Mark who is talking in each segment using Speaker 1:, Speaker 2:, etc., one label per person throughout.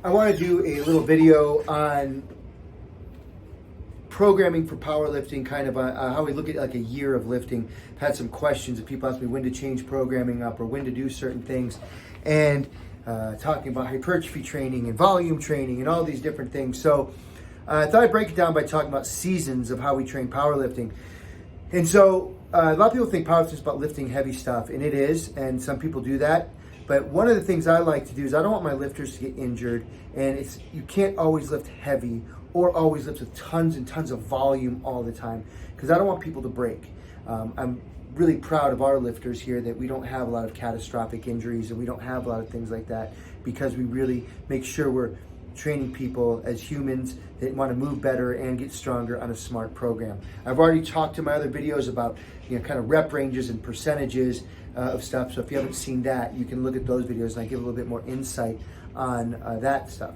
Speaker 1: I want to do a little video on programming for powerlifting, kind of how we look at like a year of lifting. I've had some questions and people ask me when to change programming up or when to do certain things, and talking about hypertrophy training and volume training and all these different things. So I thought I'd break it down by talking about seasons of how we train powerlifting. And so a lot of people think powerlifting is about lifting heavy stuff, and it is, and some people do that. But one of the things I like to do is I don't want my lifters to get injured, and you can't always lift heavy or always lift with tons and tons of volume all the time, because I don't want people to break. I'm really proud of our lifters here that we don't have a lot of catastrophic injuries and we don't have a lot of things like that, because we really make sure we're training people as humans that want to move better and get stronger on a smart program. I've already talked in my other videos about kind of rep ranges and percentages of stuff. So if you haven't seen that, you can look at those videos and I give a little bit more insight on that stuff.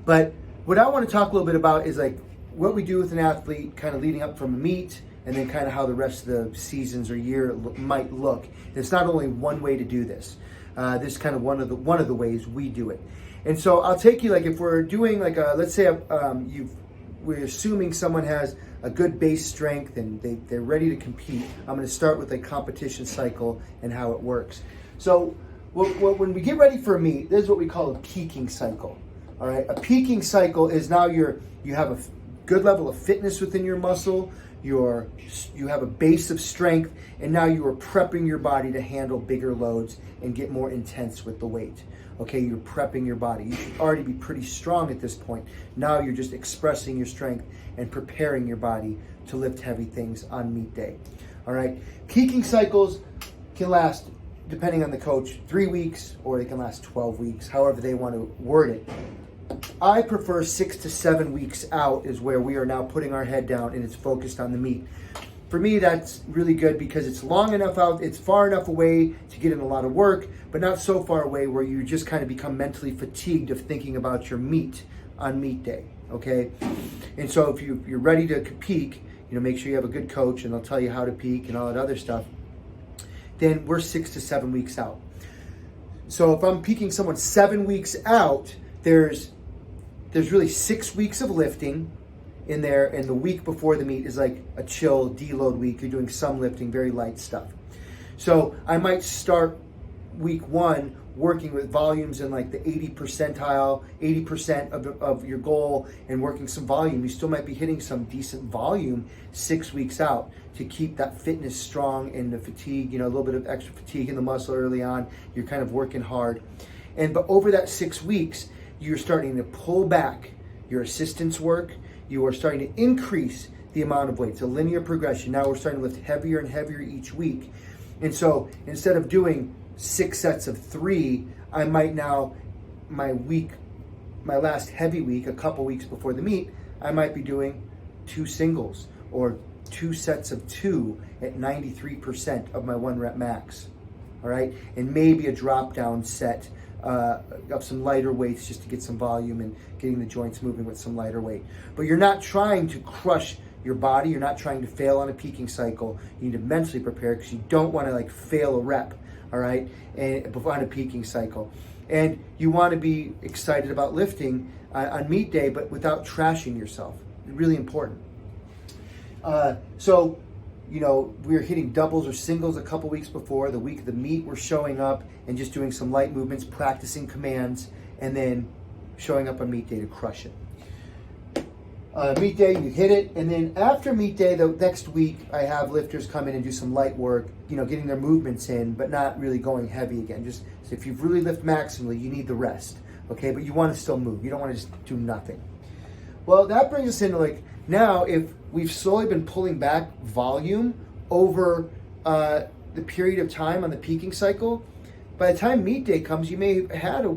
Speaker 1: But what I want to talk a little bit about is like what we do with an athlete kind of leading up from a meet, and then kind of how the rest of the seasons or year might look. And it's not only one way to do this. This is kind of one of the ways we do it. And so I'll take you, like if we're doing like let's say we're assuming someone has a good base strength and they're ready to compete. I'm going to start with a competition cycle and how it works. So when we get ready for a meet, this is what we call a peaking cycle. All right, a peaking cycle is now you have a good level of fitness within your muscle. You have a base of strength, and now you are prepping your body to handle bigger loads and get more intense with the weight. Okay, you're prepping your body. You should already be pretty strong at this point. Now you're just expressing your strength and preparing your body to lift heavy things on meet day. All right, peaking cycles can last, depending on the coach, 3 weeks, or they can last 12 weeks, however they want to word it. I prefer 6 to 7 weeks out is where we are now putting our head down and it's focused on the meet. For me, that's really good because it's long enough out, it's far enough away to get in a lot of work, but not so far away where you just kind of become mentally fatigued of thinking about your meet on meet day, okay? And so if you're ready to peak, make sure you have a good coach and they'll tell you how to peak and all that other stuff, then we're 6 to 7 weeks out. So if I'm peaking someone 7 weeks out, there's really 6 weeks of lifting in there, and the week before the meet is like a chill deload week. You're doing some lifting, very light stuff. So I might start week 1 working with volumes in like the 80 percentile, 80% of your goal, and working some volume. You still might be hitting some decent volume 6 weeks out to keep that fitness strong and the fatigue, a little bit of extra fatigue in the muscle early on. You're kind of working hard. But over that 6 weeks, you're starting to pull back your assistance work. You are starting to increase the amount of weight. It's a linear progression. Now we're starting to lift heavier and heavier each week. And so instead of doing 6 sets of 3, I might now, my last heavy week, a couple weeks before the meet, I might be doing 2 singles or 2 sets of 2 at 93% of my 1 rep max. All right. And maybe a drop down set of some lighter weights just to get some volume and getting the joints moving with some lighter weight. But you're not trying to crush your body. You're not trying to fail on a peaking cycle. You need to mentally prepare because you don't want to fail a rep, all right, and on a peaking cycle. And you want to be excited about lifting on meet day, but without trashing yourself. Really important. So we're hitting doubles or singles a couple weeks before. The week of the meet, we're showing up and just doing some light movements, practicing commands, and then showing up on meet day to crush it. Meet day, you hit it, and then after meet day, the next week, I have lifters come in and do some light work, getting their movements in, but not really going heavy again. Just so if you've really lifted maximally, you need the rest, okay? But you want to still move. You don't want to just do nothing. Well, that brings us into now if we've slowly been pulling back volume over the period of time on the peaking cycle, by the time meet day comes, you may have had a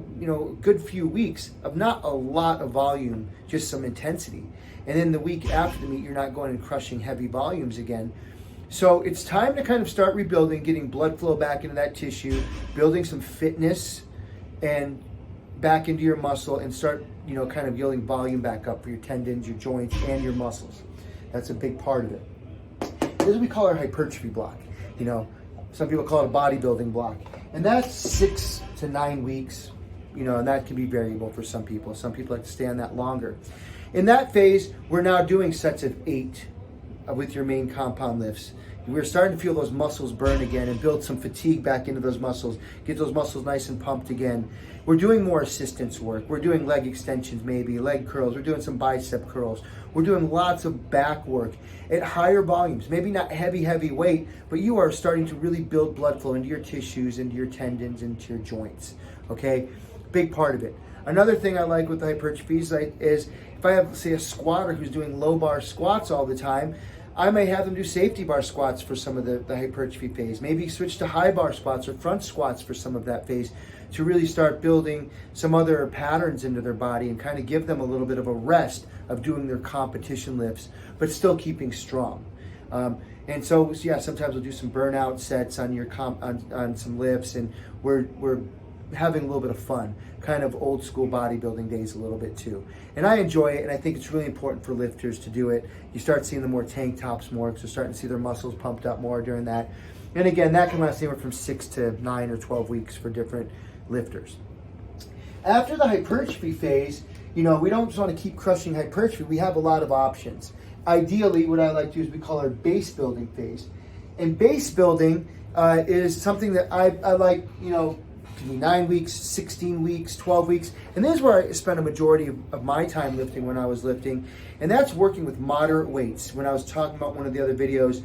Speaker 1: good few weeks of not a lot of volume, just some intensity. And then the week after the meet, you're not going and crushing heavy volumes again. So it's time to kind of start rebuilding, getting blood flow back into that tissue, building some fitness and back into your muscle, and start kind of building volume back up for your tendons, your joints, and your muscles. That's a big part of it. This is what we call our hypertrophy block. Some people call it a bodybuilding block. And that's 6 to 9 weeks, and that can be variable for some people. Some people like to stay on that longer. In that phase, we're now doing sets of 8 with your main compound lifts. We're starting to feel those muscles burn again and build some fatigue back into those muscles, get those muscles nice and pumped again. We're doing more assistance work. We're doing leg extensions, maybe leg curls. We're doing some bicep curls. We're doing lots of back work at higher volumes, maybe not heavy weight, but you are starting to really build blood flow into your tissues, into your tendons, into your joints, okay? Big part of it. Another thing I like with hypertrophy is if I have, say, a squatter who's doing low bar squats all the time, I may have them do safety bar squats for some of the hypertrophy phase. Maybe switch to high bar squats or front squats for some of that phase to really start building some other patterns into their body and kind of give them a little bit of a rest of doing their competition lifts, but still keeping strong. And so, yeah, sometimes we'll do some burnout sets on your on some lifts, and we're having a little bit of fun, kind of old school bodybuilding days a little bit too. And I enjoy it, and I think it's really important for lifters to do it. You start seeing them more tank tops more, because you're starting to see their muscles pumped up more during that. And again, that can last anywhere from 6 to 9 or 12 weeks for different lifters. After the hypertrophy phase, we don't just want to keep crushing hypertrophy. We have a lot of options. Ideally, what I like to do is we call our base building phase. And base building is something that I like, can be 9 weeks, 16 weeks, 12 weeks. And this is where I spent a majority of my time lifting when I was lifting. And that's working with moderate weights. When I was talking about one of the other videos,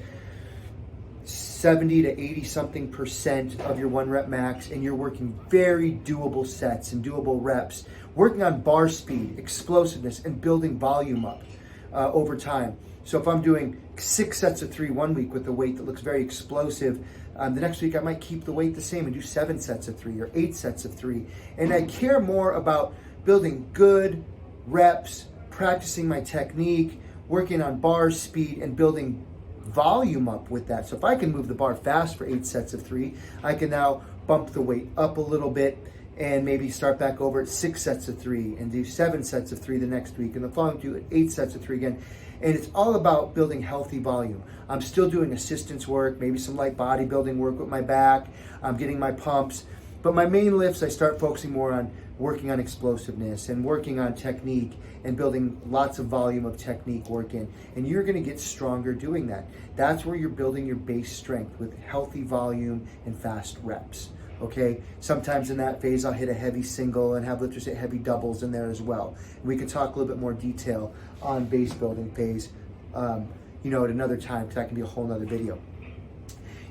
Speaker 1: 70 to 80 something % of your 1 rep max, and you're working very doable sets and doable reps, working on bar speed, explosiveness, and building volume up over time. So if I'm doing 6 sets of 3 1 week with a weight that looks very explosive, the next week I might keep the weight the same and do 7 sets of 3 or 8 sets of 3. And I care more about building good reps, practicing my technique, working on bar speed, and building volume up with that. So if I can move the bar fast for 8 sets of 3, I can now bump the weight up a little bit and maybe start back over at 6 sets of 3 and do 7 sets of 3 the next week, and the following do 8 sets of 3 again. And it's all about building healthy volume. I'm still doing assistance work, maybe some light bodybuilding work with my back. I'm getting my pumps. But my main lifts, I start focusing more on working on explosiveness and working on technique and building lots of volume of technique work in. And you're going to get stronger doing that. That's where you're building your base strength with healthy volume and fast reps. Okay, sometimes in that phase I'll hit a heavy single and have lifters hit heavy doubles in there as well. We can talk a little bit more detail on base building phase, at another time, because that can be a whole nother video.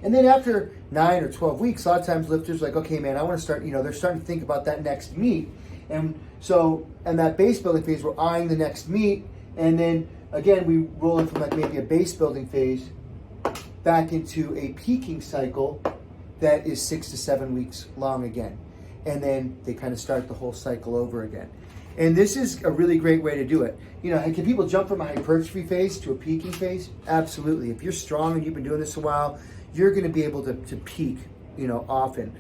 Speaker 1: And then after 9 or 12 weeks, a lot of times lifters are like, okay, man, I want to start, they're starting to think about that next meet. And so in that base building phase, we're eyeing the next meet. And then again, we roll in from like maybe a base building phase back into a peaking cycle that is 6 to 7 weeks long again. And then they kind of start the whole cycle over again. And this is a really great way to do it. Can people jump from a hypertrophy phase to a peaking phase? Absolutely. If you're strong and you've been doing this a while, you're going to be able to peak, often.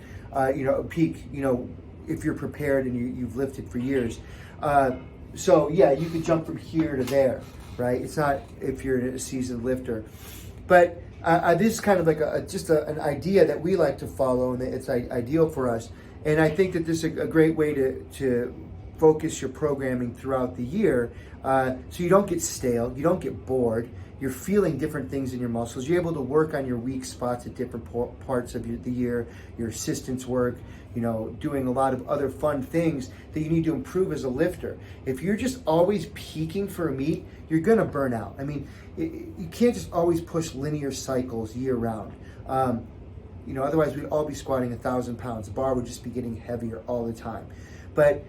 Speaker 1: Peak, if you're prepared and you've lifted for years. So yeah, you could jump from here to there, right? It's not if you're a seasoned lifter. But this is kind of like an idea that we like to follow, and it's ideal for us. And I think that this is a great way to focus your programming throughout the year, so you don't get stale, you don't get bored, you're feeling different things in your muscles, you're able to work on your weak spots at different parts of the year, your assistance work, doing a lot of other fun things that you need to improve as a lifter. If you're just always peaking for a meet, you're gonna burn out. I mean, you can't just always push linear cycles year round. Otherwise we'd all be squatting 1,000 pounds. The bar would just be getting heavier all the time. But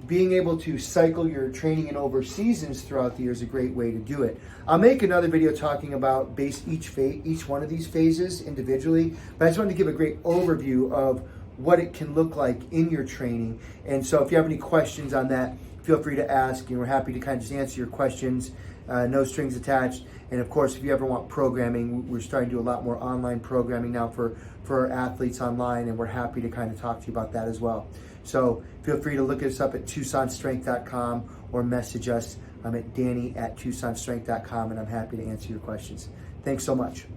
Speaker 1: being able to cycle your training in over seasons throughout the year is a great way to do it. I'll make another video talking about each one of these phases individually, but I just wanted to give a great overview of what it can look like in your training. And so if you have any questions on that, feel free to ask, and we're happy to kind of just answer your questions, no strings attached. And of course, if you ever want programming, we're starting to do a lot more online programming now for our athletes online, and we're happy to kind of talk to you about that as well. So feel free to look us up at TucsonStrength.com or message us. I'm at Danny@TucsonStrength.com, and I'm happy to answer your questions. Thanks so much.